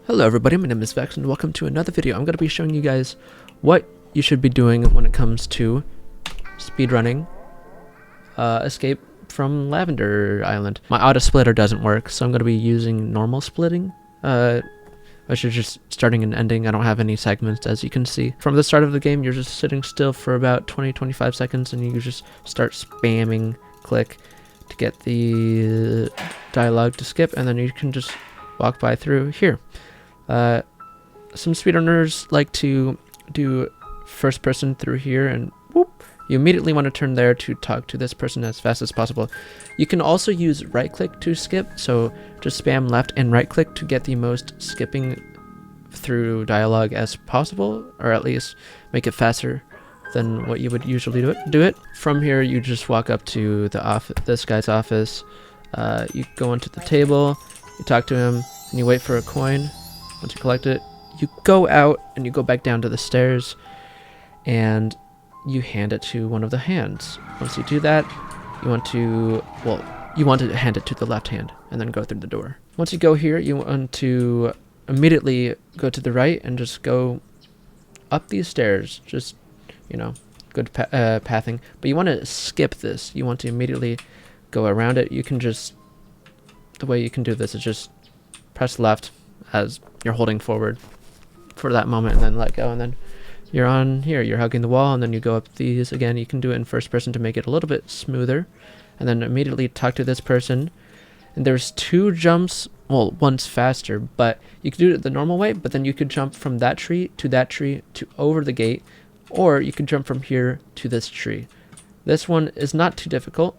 Hello everybody, my name is Vex and welcome to another video. I'm going to be showing you guys what you should be doing when it comes to speedrunning Escape from Lavender Island. My auto splitter doesn't work, so I'm going to be using normal splitting, which is just starting and ending. I don't have any segments, as you can see. From the start of the game, you're just sitting still for about 20-25 seconds and you just start spamming click to get the dialogue to skip, and then you can just walk by through here. Some speedrunners like to do first person through here, and whoop, you immediately want to turn there to talk to this person as fast as possible. You can also use right click to skip, so just spam left and right click to get the most skipping through dialogue as possible, or at least make it faster than what you would usually do it. From here you just walk up to the this guy's office. You go onto the table, you talk to him, and you wait for a coin. Once you collect it, you go out and you go back down to the stairs and you hand it to one of the hands. Once you do that, you want to hand it to the left hand and then go through the door. Once you go here, you want to immediately go to the right and just go up these stairs. Just, you know, good pathing. But you want to skip this. You want to immediately go around it. You can just, the way you can do this is just press left as you're holding forward for that moment and then let go, and then you're on here, you're hugging the wall, and then you go up these again. You can do it in first person to make it a little bit smoother, and then immediately talk to this person. And there's two jumps, well, one's faster, but you could do it the normal way, but then you could jump from that tree to over the gate, or you could jump from here to this tree. This one is not too difficult,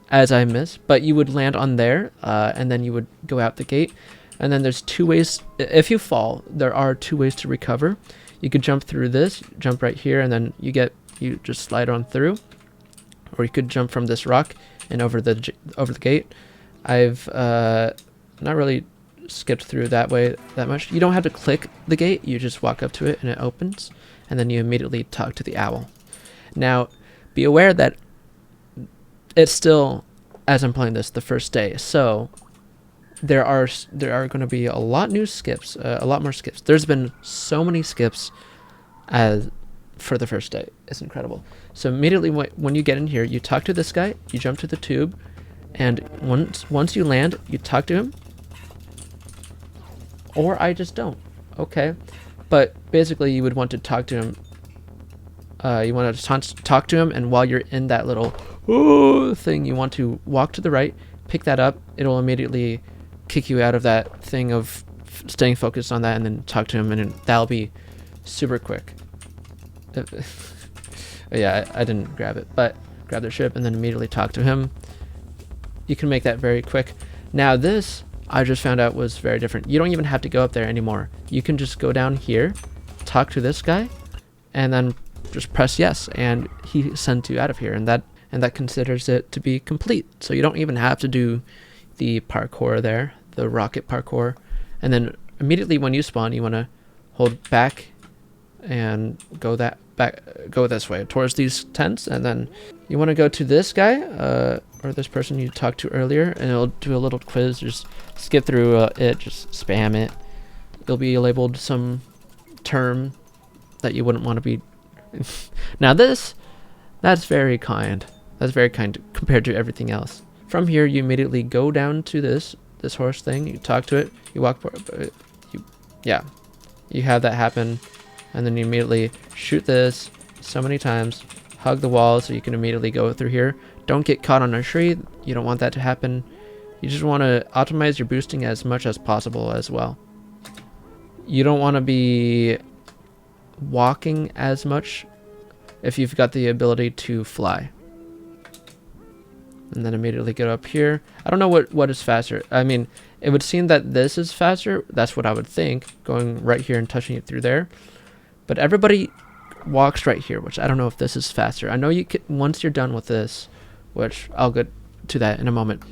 as I miss, but you would land on there, and then you would go out the gate. And then there's two ways. If you fall, there are two ways to recover. You could jump through this, jump right here, and then you just slide on through. Or you could jump from this rock and over the gate. I've not really skipped through that way that much. You don't have to click the gate. You just walk up to it and it opens, and then you immediately talk to the owl. Now, be aware that it's still, as I'm playing this, the first day, so there are going to be a lot more skips. There's been so many skips as for the first day. It's incredible. So immediately when you get in here, you talk to this guy, you jump to the tube, and once you land, you talk to him. Or I just don't. Okay, but basically you would want to talk to him. You want to talk to him, and while you're in that little thing, you want to walk to the right, pick that up. It'll immediately kick you out of that thing of staying focused on that, and then talk to him, and that'll be super quick. Yeah, I didn't grab it, but grab the ship and then immediately talk to him. You can make that very quick. Now this, I just found out, was very different. You don't even have to go up there anymore. You can just go down here, talk to this guy, and then just press yes, and he sends you out of here, and that considers it to be complete. So you don't even have to do the parkour there, the rocket parkour. And then immediately when you spawn, you want to hold back and go this way towards these tents, and then you want to go to this guy or this person you talked to earlier, and it'll do a little quiz. Just skip through it, just spam it. You'll be labeled some term that you wouldn't want to be. Now that's very kind. That's very kind compared to everything else. From here, you immediately go down to this horse thing. You talk to it. You walk. You have that happen, and then you immediately shoot this so many times. Hug the wall so you can immediately go through here. Don't get caught on a tree. You don't want that to happen. You just want to optimize your boosting as much as possible as well. You don't want to be walking as much if you've got the ability to fly. And then immediately get up here. I don't know what is faster. I mean, it would seem that this is faster. That's what I would think, going right here and touching it through there. But everybody walks right here, which I don't know if this is faster. I know you can, once you're done with this, which I'll get to that in a moment,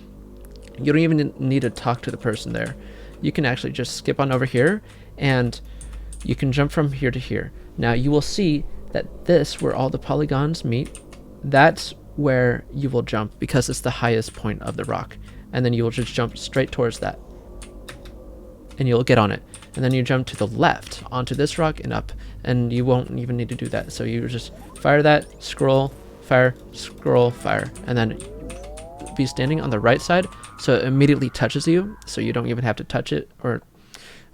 you don't even need to talk to the person there. You can actually just skip on over here, and you can jump from here to here. Now you will see that this, where all the polygons meet, that's where you will jump, because it's the highest point of the rock, and then you will just jump straight towards that. and you'll get on it. And then you jump to the left onto this rock and up, and you won't even need to do that. So you just fire that, scroll, fire, and then be standing on the right side, so it immediately touches you, so you don't even have to touch it or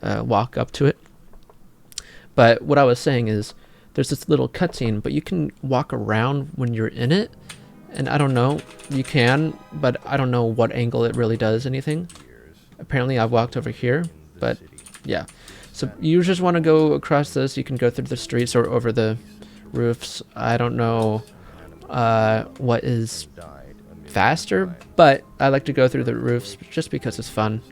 walk up to it. But what I was saying is there's this little cutscene, but you can walk around when you're in it, and I don't know, you can, but I don't know what angle it really does anything. Apparently I've walked over here, but yeah. So you just want to go across this. You can go through the streets or over the roofs. I don't know what is faster, but I like to go through the roofs just because it's fun.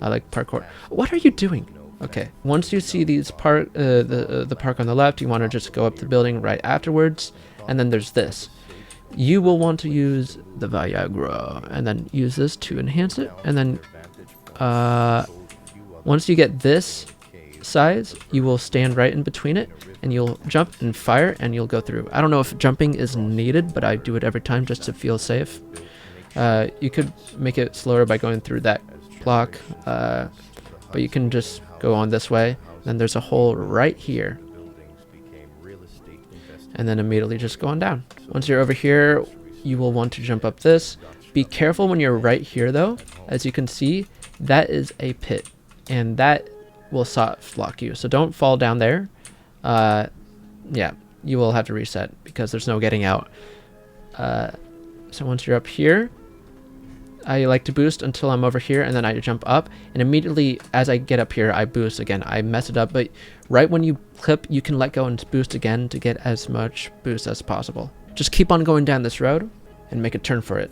I like parkour. What are you doing? Okay, once you see these the park on the left, you want to just go up the building right afterwards, and then there's this. You will want to use the Viagra, and then use this to enhance it, and then once you get this size, you will stand right in between it, and you'll jump and fire, and you'll go through. I don't know if jumping is needed, but I do it every time just to feel safe. You could make it slower by going through that block, but you can just go on this way. Then there's a hole right here, and then immediately just go on down. Once you're over here, you will want to jump up this. Be careful when you're right here though. As you can see, that is a pit, and that will soft block you, so don't fall down there. Yeah, you will have to reset because there's no getting out. So once you're up here, I like to boost until I'm over here, and then I jump up, and immediately as I get up here I boost again. I mess it up, but right when you clip, you can let go and boost again to get as much boost as possible. Just keep on going down this road and make a turn for it.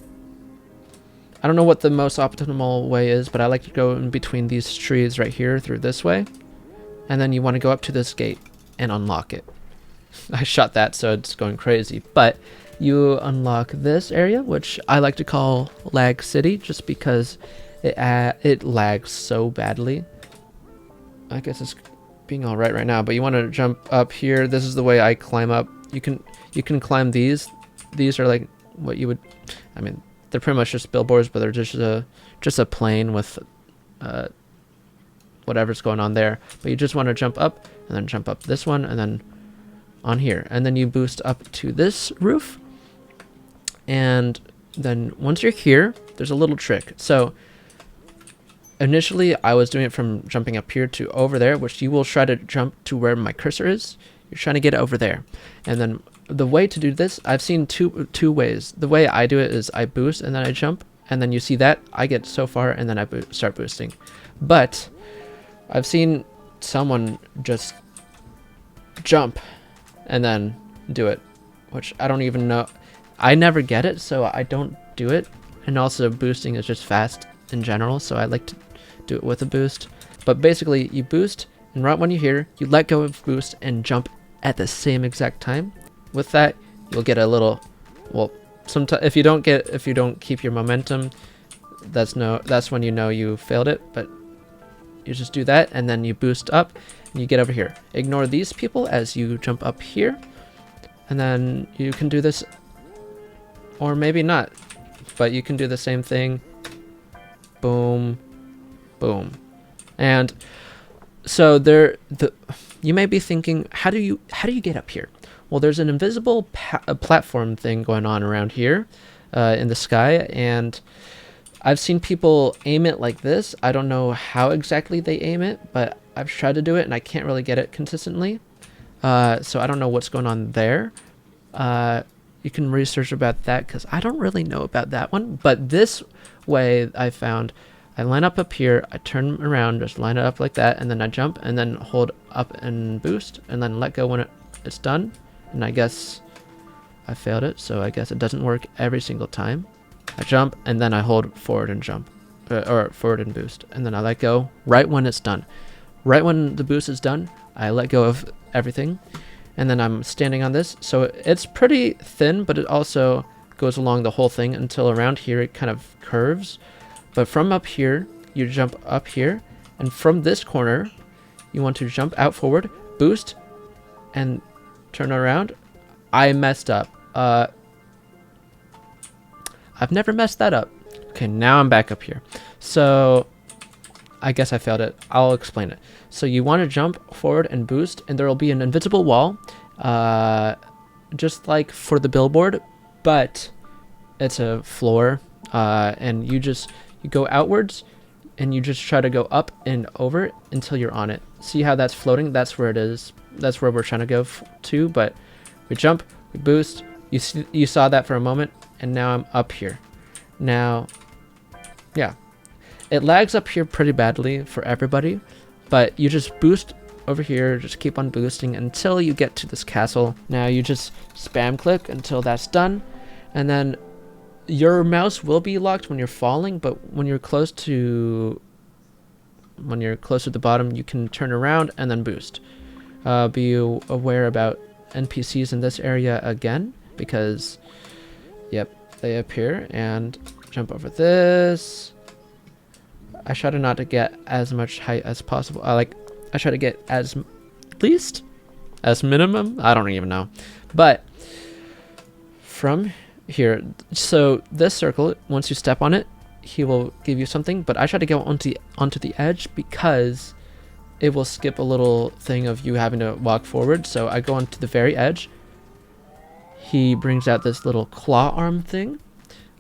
I don't know what the most optimal way is, but I like to go in between these trees right here through this way, and then you want to go up to this gate and unlock it. I shot that so it's going crazy, but you unlock this area, which I like to call Lag City, just because it lags so badly. I guess it's being all right now, but you want to jump up here. This is the way I climb up. You can climb these. These are like what you would, I mean, they're pretty much just billboards, but they're just a plane with whatever's going on there. But you just want to jump up, and then jump up this one, and then on here, and then you boost up to this roof. And then once you're here, there's a little trick. So initially I was doing it from jumping up here to over there, which you will try to jump to where my cursor is. You're trying to get it over there, and then the way to do this, I've seen two ways. The way I do it is I boost and then I jump, and then you see that I get so far, and then I start boosting. But I've seen someone just jump and then do it, which I don't even know. I never get it, so I don't do it. And also boosting is just fast in general, so I like to do it with a boost. But basically you boost, and right when you're here, you let go of boost and jump at the same exact time. With that, you'll get a little, well, sometimes if you don't keep your momentum, that's when you know you failed it. But you just do that, and then you boost up and you get over here. Ignore these people as you jump up here, and then you can do this, or maybe not, but you can do the same thing. Boom, boom. And so you may be thinking, how do you get up here? Well, there's an invisible platform thing going on around here in the sky, and I've seen people aim it like this. I don't know how exactly they aim it, but I've tried to do it and I can't really get it consistently. So I don't know what's going on there. You can research about that because I don't really know about that one. But this way I found, I line up here, I turn around, just line it up like that, and then I jump and then hold up and boost and then let go when it's done. And I guess I failed it, so I guess it doesn't work every single time. I jump and then I hold forward and jump, or forward and boost, and then I let go right when it's done. Right when the boost is done, I let go of everything, and then I'm standing on this. So it's pretty thin, but it also goes along the whole thing until around here it kind of curves. But from up here, you jump up here, and from this corner, you want to jump out forward, boost, and turn around. I messed up. I've never messed that up. Okay, now I'm back up here. So I guess I failed it. I'll explain it. So you want to jump forward and boost, and there will be an invisible wall, just like for the billboard, but it's a floor, and you go outwards, and you just try to go up and over until you're on it. See how that's floating? That's where it is. That's where we're trying to go to, but we jump, we boost. You saw that for a moment, and now I'm up here. Now, yeah. It lags up here pretty badly for everybody, but you just boost over here, just keep on boosting until you get to this castle. Now you just spam click until that's done, and then your mouse will be locked when you're falling, but when you're close to the bottom, you can turn around and then boost. Be aware about NPCs in this area again, because yep, they appear, and jump over this. I try to not to get as much height as possible. I try to get as least as minimum. I don't even know, but from here, so this circle, once you step on it, he will give you something. But I try to go onto the edge because it will skip a little thing of you having to walk forward. So I go onto the very edge. He brings out this little claw arm thing.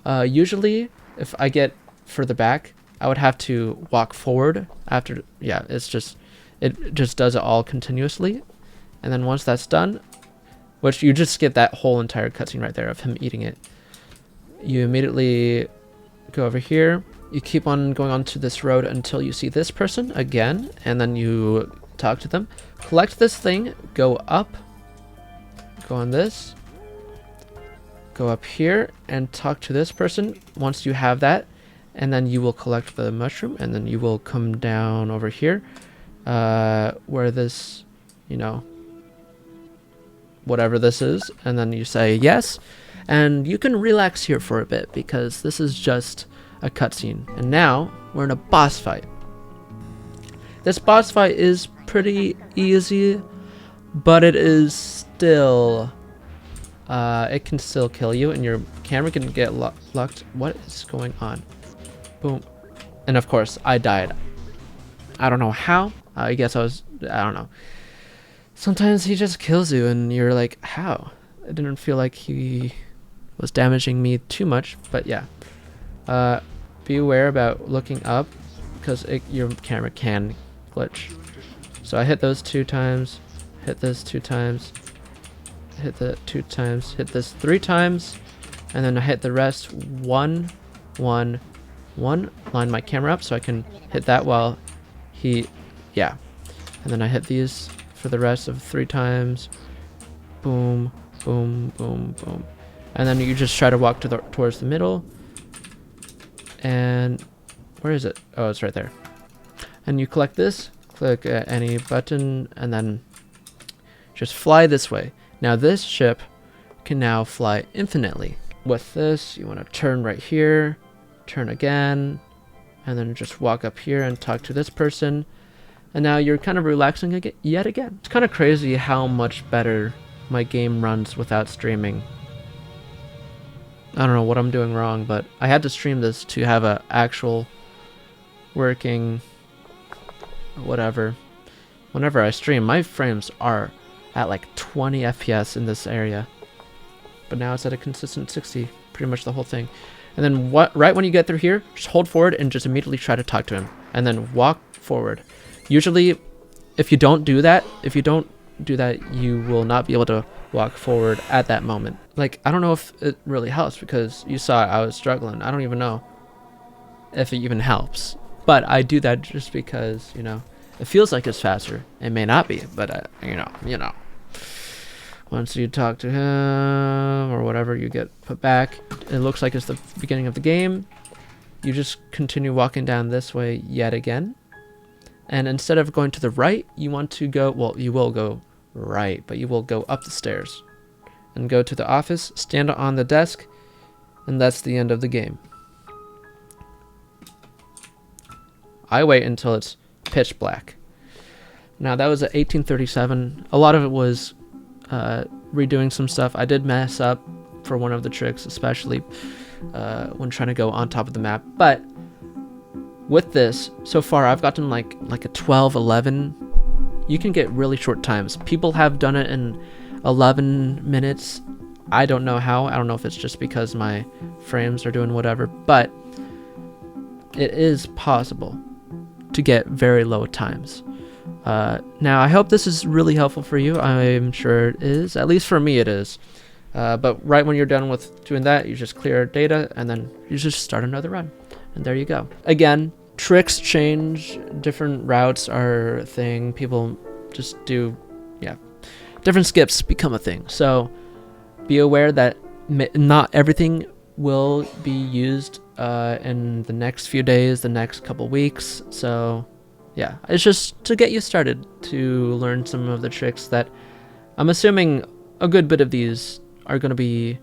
Usually, if I get further back, I would have to walk forward after. Yeah, it just does it all continuously, and then once that's done, which you just skip that whole entire cutscene right there of him eating it, you immediately go over here. You keep on going onto this road until you see this person again, and then you talk to them. Collect this thing, go up, go on this, go up here, and talk to this person. Once you have that, and then you will collect the mushroom, and then you will come down over here, where this, whatever this is, and then you say yes, and you can relax here for a bit because this is just a cutscene. And now we're in a boss fight. This boss fight is pretty easy, but it is still it can still kill you, and your camera can get locked. What is going on? Boom. And of course I died. I don't know how. I guess I don't know. Sometimes he just kills you and you're like, how? It didn't feel like he was damaging me too much, but yeah. Be aware about looking up because your camera can glitch. So I hit those 2 times, hit this 2 times, hit the 2 times, hit this 3 times, and then I hit the rest 1, 1, 1. Line my camera up so I can hit that while yeah. And then I hit these for the rest of 3 times. Boom, boom, boom, boom. And then you just try to walk towards the middle. And where is it? Oh, it's right there. And you collect this, click any button, and then just fly this way. Now this ship can now fly infinitely. With this, you want to turn right here, turn again, and then just walk up here and talk to this person. And now you're kind of relaxing yet again. It's kind of crazy how much better my game runs without streaming. I don't know what I'm doing wrong, but I had to stream this to have a actual working whatever. Whenever I stream, my frames are at like 20 FPS in this area. But now it's at a consistent 60, pretty much the whole thing. And then right when you get through here, just hold forward and just immediately try to talk to him. And then walk forward. Usually, if you don't do that, you will not be able to walk forward at that moment. Like, I don't know if it really helps because you saw I was struggling. I don't even know if it even helps. But I do that just because, it feels like it's faster. It may not be, but, Once you talk to him or whatever, you get put back. It looks like it's the beginning of the game. You just continue walking down this way yet again. And instead of going to the right, you want to go, well, you will go right, but you will go up the stairs and go to the office, stand on the desk, and that's the end of the game. I wait until it's pitch black. Now that was at 1837. A lot of it was redoing some stuff. I did mess up for one of the tricks, especially when trying to go on top of the map, but with this, so far I've gotten like a 12, 11. You can get really short times. People have done it in 11 minutes. I don't know how. I don't know if it's just because my frames are doing whatever, but it is possible to get very low times. Now, I hope this is really helpful for you. I'm sure it is. At least for me, it is. But right when you're done with doing that, you just clear data, and then you just start another run. And there you go. Again, tricks change. Different routes are a thing. People just do, yeah. Different skips become a thing. So be aware that not everything will be used in the next few days, the next couple weeks. So yeah, it's just to get you started to learn some of the tricks that I'm assuming a good bit of these are going to be,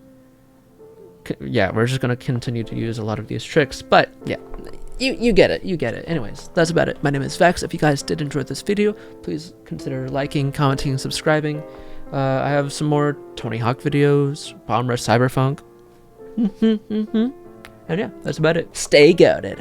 yeah, we're just going to continue to use a lot of these tricks, but yeah, you get it, you get it. Anyways, that's about it. My name is Vex. If you guys did enjoy this video, please consider liking, commenting, and subscribing. I have some more Tony Hawk videos, Bomb Rush Cyberpunk, and yeah, that's about it. Stay goated.